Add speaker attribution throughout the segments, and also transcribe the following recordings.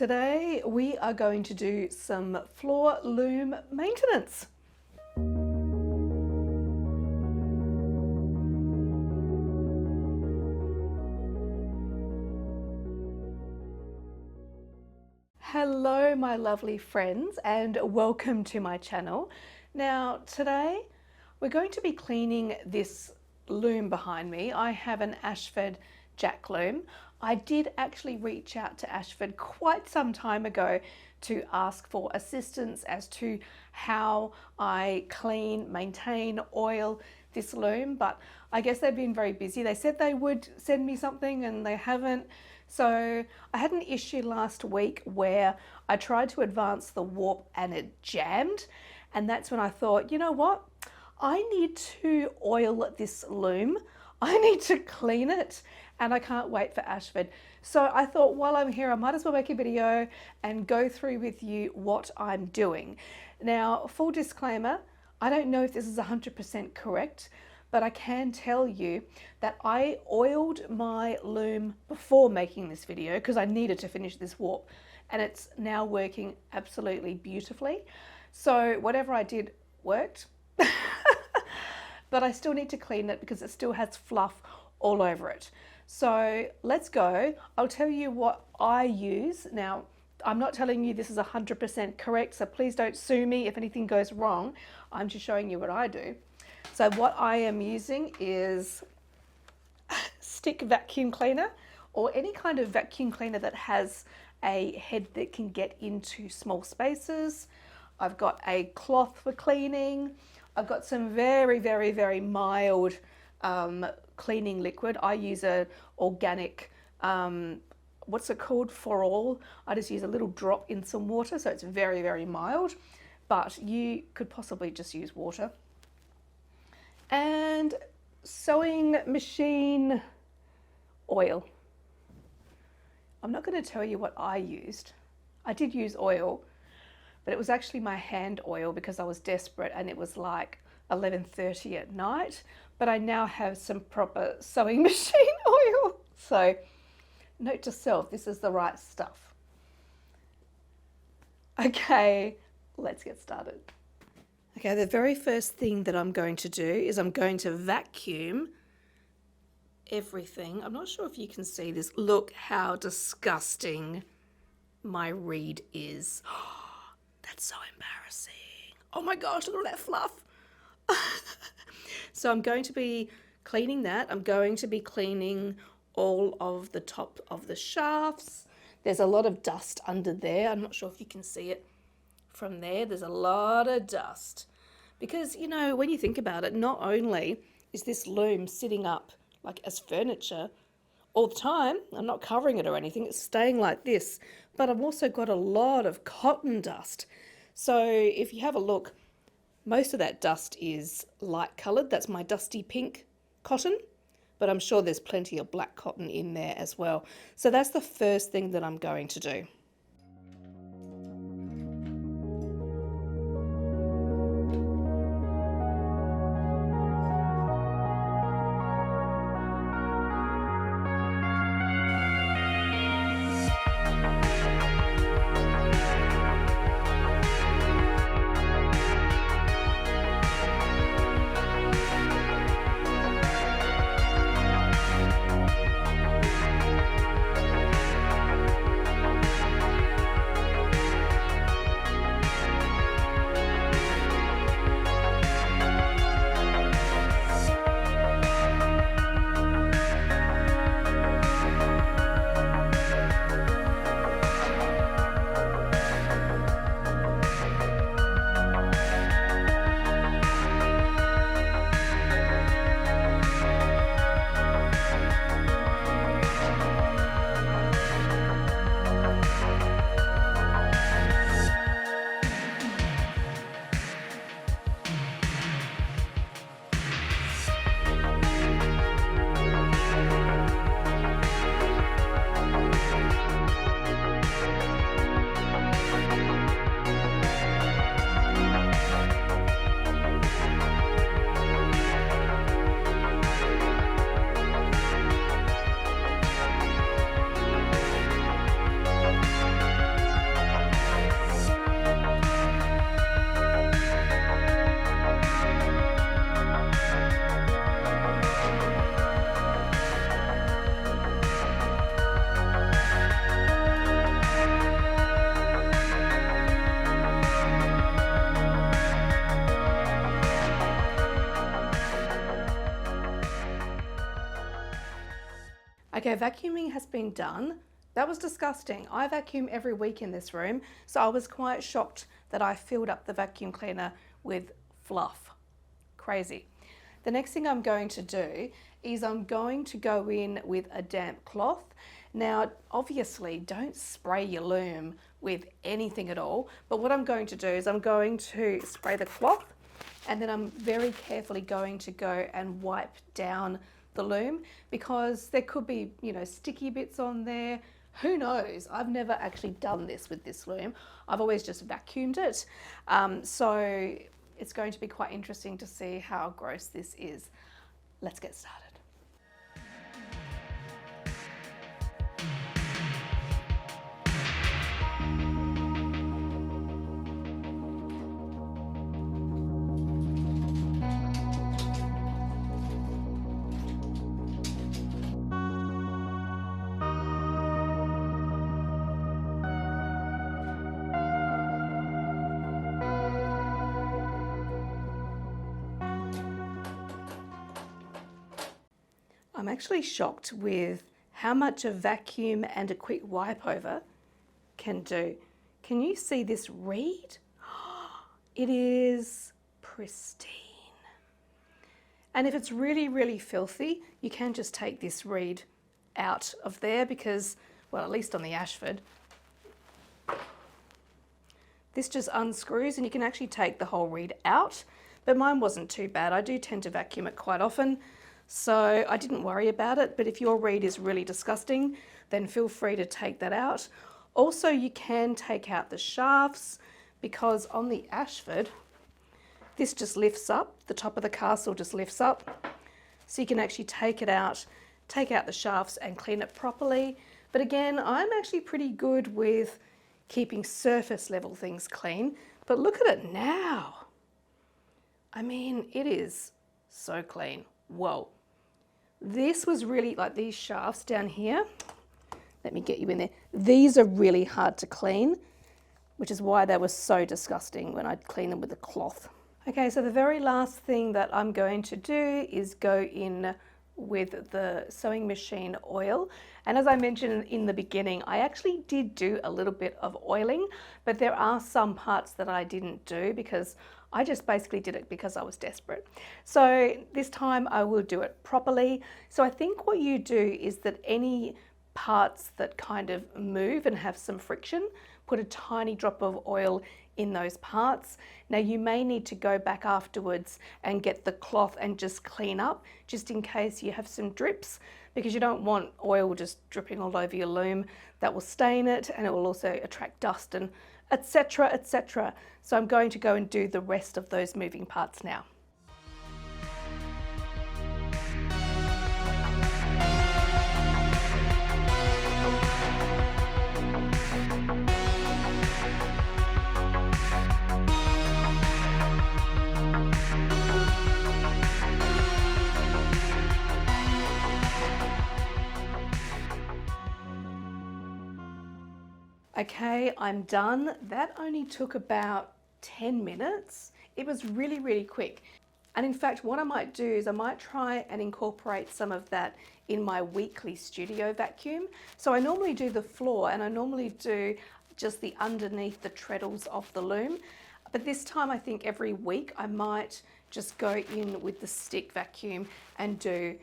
Speaker 1: Today we are going to do some floor loom maintenance. Hello my lovely friends and welcome to my channel. Now today we're going to be cleaning this loom behind me. I have an Ashford jack loom. I did actually reach out to Ashford quite some time ago to ask for assistance as to how I clean, maintain, oil this loom, but I guess they've been very busy. They said they would send me something and they haven't. So I had an issue last week where I tried to advance the warp and it jammed, and that's when I thought, you know what? I need to oil this loom. I need to clean it, and I can't wait for Ashford. So I thought while I'm here, I might as well make a video and go through with you what I'm doing. Now, full disclaimer, I don't know if this is 100% correct, but I can tell you that I oiled my loom before making this video because I needed to finish this warp, and it's now working absolutely beautifully. So whatever I did worked. But I still need to clean it because it still has fluff all over it. So let's go. I'll tell you what I use. Now, I'm not telling you this is 100% correct, so please don't sue me if anything goes wrong. I'm just showing you what I do. So what I am using is stick vacuum cleaner, or any kind of vacuum cleaner that has a head that can get into small spaces. I've got a cloth for cleaning. I've got some very mild cleaning liquid. I use a organic, what's it called, for all. I just use a little drop in some water, so it's very mild, but you could possibly just use water. And sewing machine oil. I'm not going to tell you what I used. I did use oil, but it was actually my hand oil because I was desperate and it was like 11:30 at night. But I now have some proper sewing machine oil. So note to self, this is the right stuff. Okay, let's get started. Okay, the very first thing that I'm going to do is I'm going to vacuum everything. I'm not sure if you can see this. Look how disgusting my reed is. That's so embarrassing. Oh my gosh, look at all that fluff. So I'm going to be cleaning that. I'm going to be cleaning all of the top of the shafts. There's a lot of dust under there. I'm not sure if you can see it from there. There's a lot of dust. Because, you know, when you think about it, not only is this loom sitting up like as furniture all the time, I'm not covering it or anything, it's staying like this, but I've also got a lot of cotton dust. So if you have a look, most of that dust is light coloured. That's my dusty pink cotton, but I'm sure there's plenty of black cotton in there as well. So that's the first thing that I'm going to do. Okay, vacuuming has been done. That was disgusting. I vacuum every week in this room, so I was quite shocked that I filled up the vacuum cleaner with fluff. Crazy. The next thing I'm going to do is I'm going to go in with a damp cloth. Now, obviously, don't spray your loom with anything at all, but what I'm going to do is I'm going to spray the cloth, and then I'm very carefully going to go and wipe down the loom, because there could be, sticky bits on there. Who knows? I've never actually done this with this loom. I've always just vacuumed it. So it's going to be quite interesting to see how gross this is. Let's get started. I'm actually shocked with how much a vacuum and a quick wipe over can do. Can you see this reed? It is pristine. And if it's really, really filthy, you can just take this reed out of there because, well, at least on the Ashford, this just unscrews and you can actually take the whole reed out. But mine wasn't too bad. I do tend to vacuum it quite often, so I didn't worry about it. But if your reed is really disgusting, then feel free to take that out. Also, you can take out the shafts, because on the Ashford, this just lifts up, the top of the castle just lifts up. So you can actually take it out, take out the shafts and clean it properly. But again, I'm actually pretty good with keeping surface level things clean. But look at it now. I mean, it is so clean. Whoa. This was really, like these shafts down here, let me get you in there. These are really hard to clean, which is why they were so disgusting when I'd clean them with a cloth. Okay, so the very last thing that I'm going to do is go in with the sewing machine oil. And as I mentioned in the beginning, I actually did do a little bit of oiling, but there are some parts that I didn't do because I just basically did it because I was desperate. So this time I will do it properly. So I think what you do is that any parts that kind of move and have some friction, put a tiny drop of oil in those parts. Now you may need to go back afterwards and get the cloth and just clean up, just in case you have some drips, because you don't want oil just dripping all over your loom. That will stain it and it will also attract dust and etc, etc. So I'm going to go and do the rest of those moving parts now. Okay, I'm done. That only took about 10 minutes. It was really, really quick. And in fact, what I might do is I might try and incorporate some of that in my weekly studio vacuum. So I normally do the floor and I normally do just the underneath the treadles of the loom. But this time I think every week I might just go in with the stick vacuum and do,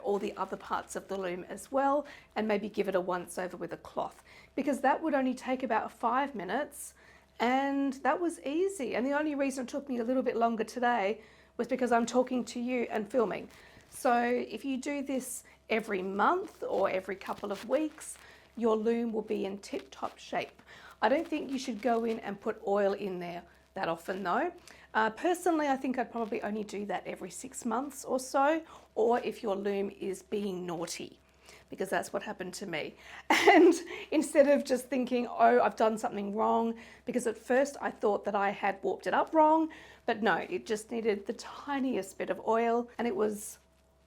Speaker 1: all the other parts of the loom as well, and maybe give it a once over with a cloth, because that would only take about 5 minutes and that was easy. And the only reason it took me a little bit longer today was because I'm talking to you and filming. So if you do this every month or every couple of weeks, your loom will be in tip-top shape. I don't think you should go in and put oil in there that often though. Personally, I think I'd probably only do that every 6 months or so, or if your loom is being naughty, because that's what happened to me. And instead of just thinking, oh, I've done something wrong, because at first I thought that I had warped it up wrong, but no, it just needed the tiniest bit of oil and it was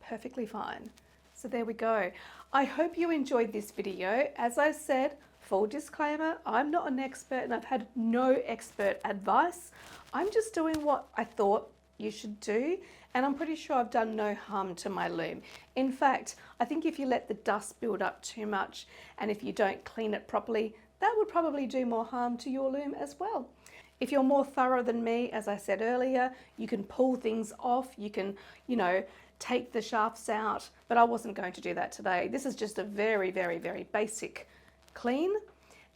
Speaker 1: perfectly fine. So there we go. I hope you enjoyed this video. As I said, full disclaimer, I'm not an expert and I've had no expert advice. I'm just doing what I thought you should do, and I'm pretty sure I've done no harm to my loom. In fact, I think if you let the dust build up too much and if you don't clean it properly, that would probably do more harm to your loom as well. If you're more thorough than me, as I said earlier, you can pull things off, you can, take the shafts out, but I wasn't going to do that today. This is just a very, very, very basic clean,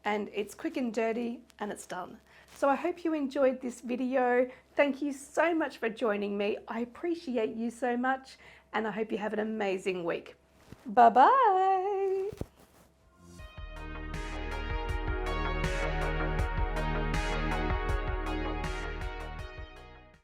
Speaker 1: and it's quick and dirty and it's done. So I hope you enjoyed this video. Thank you so much for joining me. I appreciate you so much, and I hope you have an amazing week. Bye-bye.